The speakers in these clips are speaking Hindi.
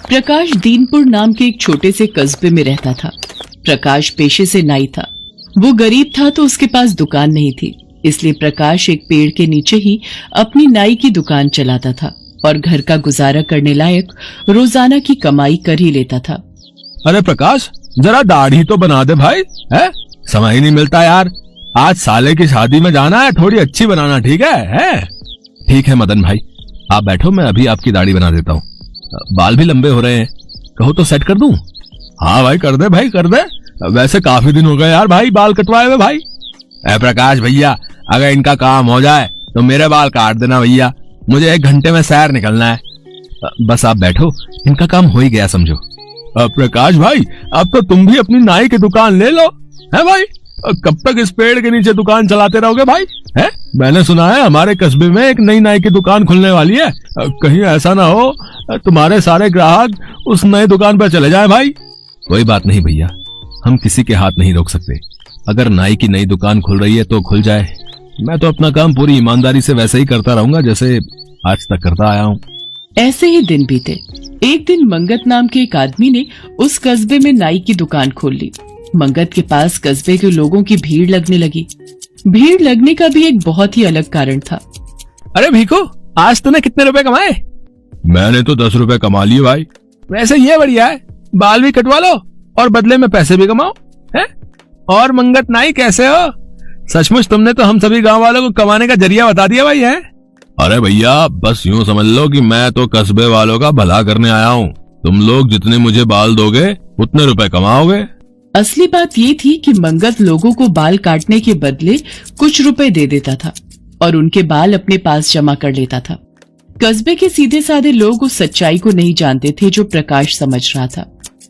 प्रकाश दीनपुर नाम के एक छोटे से कस्बे में रहता था। प्रकाश पेशे से नाई था। वो गरीब था तो उसके पास दुकान नहीं थी, इसलिए प्रकाश एक पेड़ के नीचे ही अपनी नाई की दुकान चलाता था और घर का गुजारा करने लायक रोजाना की कमाई कर ही लेता था। अरे प्रकाश, जरा दाढ़ी तो बना दे भाई, है? समय ही नहीं मिलता यार। आज साले की शादी में जाना है, थोड़ी अच्छी बनाना, ठीक है? ठीक है मदन भाई, आप बैठो, मैं अभी आपकी दाढ़ी बना देता हूँ। बाल भी लंबे हो रहे हैं, कहो तो सेट कर दूं? हाँ भाई कर दे भाई, कर दे। वैसे काफी दिन हो गए यार भाई बाल कटवाए हुए भाई। प्रकाश भैया, अगर इनका काम हो जाए तो मेरे बाल काट देना भैया, मुझे 1 घंटे में शहर निकलना है। बस आप बैठो, इनका काम हो ही गया समझो। प्रकाश भाई, अब तो तुम भी अपनी नाई की दुकान ले लो, है भाई? कब तक इस पेड़ के नीचे दुकान चलाते रहोगे भाई, है? मैंने सुना है हमारे कस्बे में एक नई नाई की दुकान खुलने वाली है, कहीं ऐसा ना हो तुम्हारे सारे ग्राहक उस नई दुकान पर चले जाएं भाई। कोई बात नहीं भैया, हम किसी के हाथ नहीं रोक सकते। अगर नाई की नई दुकान खुल रही है तो खुल जाए, मैं तो अपना काम पूरी ईमानदारी से वैसे ही करता रहूंगा जैसे आज तक करता आया हूँ। ऐसे ही दिन बीते। एक दिन मंगत नाम के एक आदमी ने उस कस्बे में नाई की दुकान खोल ली। मंगत के पास कस्बे के लोगों की भीड़ लगने लगी। भीड़ लगने का भी एक बहुत ही अलग कारण था। अरे भीखू, आज तूने कितने रुपए कमाए? मैंने तो 10 रुपए कमा लिए भाई। वैसे ये बढ़िया है, बाल भी कटवा लो और बदले में पैसे भी कमाओ, है? और मंगत नाई कैसे हो? सचमुच तुमने तो हम सभी गांव वालों को कमाने का जरिया बता दिया भाई, है? अरे भैया, बस यूं समझ लो कि मैं तो कस्बे वालों का भला करने आया हूँ। तुम लोग जितने मुझे बाल दोगे उतने रुपए कमाओगे। असली बात ये थी कि मंगत लोगों को बाल काटने के बदले कुछ रुपए दे देता था और उनके बाल अपने पास जमा कर लेता था। कस्बे के सीधे साधे लोग उस सच्चाई को नहीं जानते थे जो प्रकाश समझ रहा था।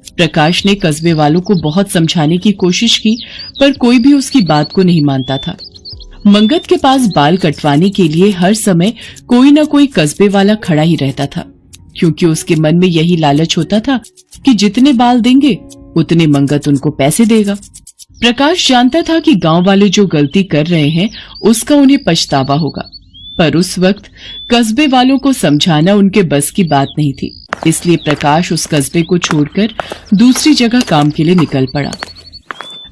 प्रकाश ने कस्बे वालों को बहुत समझाने की कोशिश की, पर कोई भी उसकी बात को नहीं मानता था। मंगत के पास बाल कटवाने के लिए हर समय कोई न कोई कस्बे वाला खड़ा ही रहता था, क्योंकि उसके मन में यही लालच होता था कि जितने बाल देंगे उतने मंगत उनको पैसे देगा। प्रकाश जानता था कि गांव वाले जो गलती कर रहे हैं उसका उन्हें पछतावा होगा, पर उस वक्त कस्बे वालों को समझाना उनके बस की बात नहीं थी। इसलिए प्रकाश उस कस्बे को छोड़कर दूसरी जगह काम के लिए निकल पड़ा।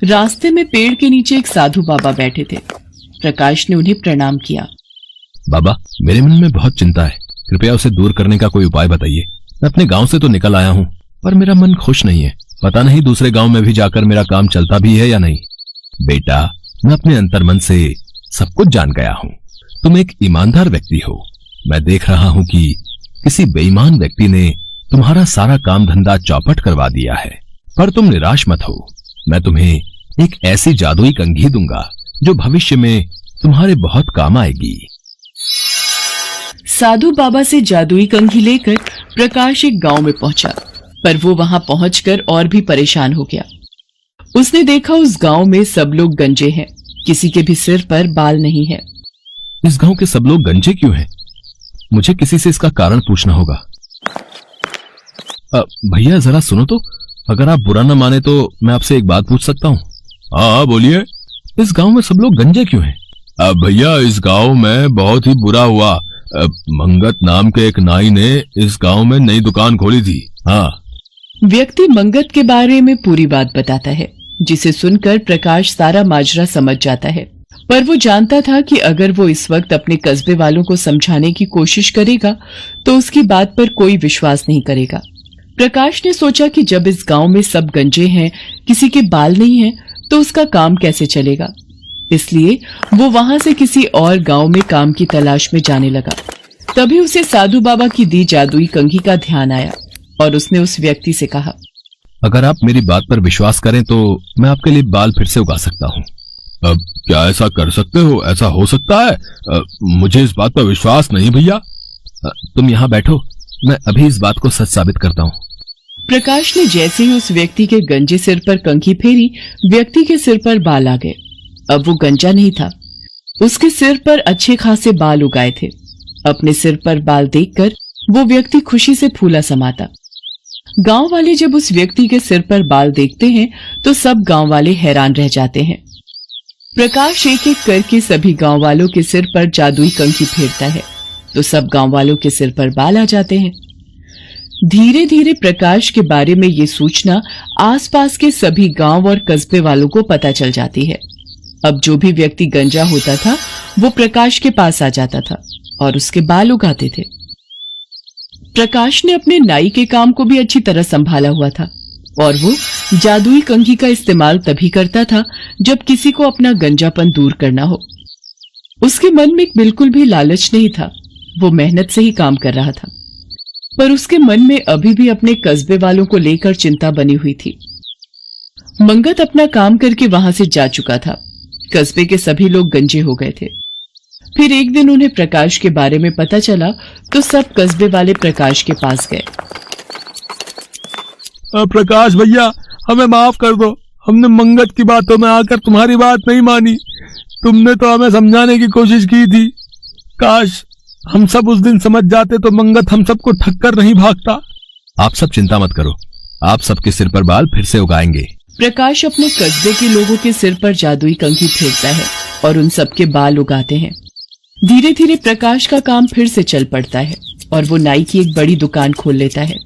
रास्ते में पेड़ के नीचे एक साधु बाबा बैठे थे। प्रकाश ने उन्हें प्रणाम किया। बाबा, मेरे मन में बहुत चिंता है, कृपया उसे दूर करने का कोई उपाय बताइए। मैं अपने गांव से तो निकल आया हूँ, पर मेरा मन खुश नहीं है। पता नहीं दूसरे गांव में भी जाकर मेरा काम चलता भी है या नहीं। बेटा, मैं अपने अंतर्मन से सब कुछ जान गया हूँ। तुम एक ईमानदार व्यक्ति हो। मैं देख रहा हूँ कि किसी बेईमान व्यक्ति ने तुम्हारा सारा काम धंधा चौपट करवा दिया है, पर तुम निराश मत हो। मैं तुम्हें एक ऐसी जादुई कंघी दूंगा जो भविष्य में तुम्हारे बहुत काम आएगी। साधु बाबा से जादुई कंघी लेकर प्रकाश एक गांव में पहुंचा, पर वो वहां पहुंचकर और भी परेशान हो गया। उसने देखा उस गांव में सब लोग गंजे हैं, किसी के भी सिर पर बाल नहीं है। इस गांव के सब लोग गंजे क्यों हैं? मुझे किसी से इसका कारण पूछना होगा। भैया जरा सुनो तो, अगर आप बुरा न माने तो मैं आपसे एक बात पूछ सकता हूँ? हाँ बोलिए। इस गांव में सब लोग गंजे क्यों हैं? भैया, इस गांव में बहुत ही बुरा हुआ। मंगत नाम के एक नाई ने इस गांव में नई दुकान खोली थी। हाँ। व्यक्ति मंगत के बारे में पूरी बात बताता है, जिसे सुनकर प्रकाश सारा माजरा समझ जाता है। पर वो जानता था कि अगर वो इस वक्त अपने कस्बे वालों को समझाने की कोशिश करेगा तो उसकी बात पर कोई विश्वास नहीं करेगा। प्रकाश ने सोचा कि जब इस गांव में सब गंजे हैं, किसी के बाल नहीं हैं, तो उसका काम कैसे चलेगा। इसलिए वो वहां से किसी और गांव में काम की तलाश में जाने लगा। तभी उसे साधु बाबा की दी जादुई कंघी का ध्यान आया और उसने उस व्यक्ति से कहा, अगर आप मेरी बात पर विश्वास करें तो मैं आपके लिए बाल फिर से उगा सकता हूँ। अब क्या ऐसा कर सकते हो? ऐसा हो सकता है? मुझे इस बात पर विश्वास नहीं भैया। तुम यहाँ बैठो, मैं अभी इस बात को सच साबित करता हूँ। प्रकाश ने जैसे ही उस व्यक्ति के गंजे सिर पर कंघी फेरी, व्यक्ति के सिर पर बाल आ गए। अब वो गंजा नहीं था, उसके सिर पर अच्छे खासे बाल उगाए थे। अपने सिर पर बाल देखकर वो व्यक्ति खुशी से फूला समाता। गांव वाले जब उस व्यक्ति के सिर पर बाल देखते हैं तो सब गांव वाले हैरान रह जाते हैं। प्रकाश एक एक करके सभी गांव वालों के सिर पर जादुई कंघी फेरता है तो सब गांव वालों के सिर पर बाल आ जाते हैं। धीरे धीरे प्रकाश के बारे में ये सूचना आसपास के सभी गांव और कस्बे वालों को पता चल जाती है। अब जो भी व्यक्ति गंजा होता था वो प्रकाश के पास आ जाता था और उसके बाल उगाते थे। प्रकाश ने अपने नाई के काम को भी अच्छी तरह संभाला हुआ था और वो जादुई कंघी का इस्तेमाल तभी करता था जब किसी को अपना गंजापन दूर करना हो। उसके मन में बिल्कुल भी लालच नहीं था, वो मेहनत से ही काम कर रहा था, पर उसके मन में अभी भी अपने कस्बे वालों को लेकर चिंता बनी हुई थी। मंगत अपना काम करके वहां से जा चुका था। कस्बे के सभी लोग गंजे हो गए थे। फिर एक दिन उन्हें प्रकाश के बारे में पता चला तो सब कस्बे वाले प्रकाश के पास गए। प्रकाश भैया, हमें माफ कर दो, हमने मंगत की बातों में आकर तुम्हारी बात नहीं मानी। तुमने तो हमें समझाने की कोशिश की थी। काश हम सब उस दिन समझ जाते तो मंगत हम सबको ठक्कर नहीं भागता। आप सब चिंता मत करो, आप सबके सिर पर बाल फिर से उगाएंगे। प्रकाश अपने कस्बे के लोगों के सिर पर जादुई कंघी फेरता है और उन सबके बाल उगाते हैं। धीरे धीरे प्रकाश का काम फिर से चल पड़ता है और वो नाई की एक बड़ी दुकान खोल लेता है।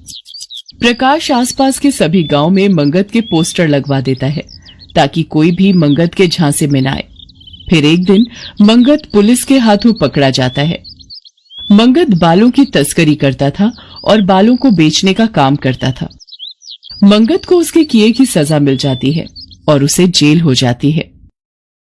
प्रकाश आसपास के सभी गांव में मंगत के पोस्टर लगवा देता है ताकि कोई भी मंगत के झांसे में न आए। फिर एक दिन मंगत पुलिस के हाथों पकड़ा जाता है। मंगत बालों की तस्करी करता था और बालों को बेचने का काम करता था। मंगत को उसके किए की सजा मिल जाती है और उसे जेल हो जाती है।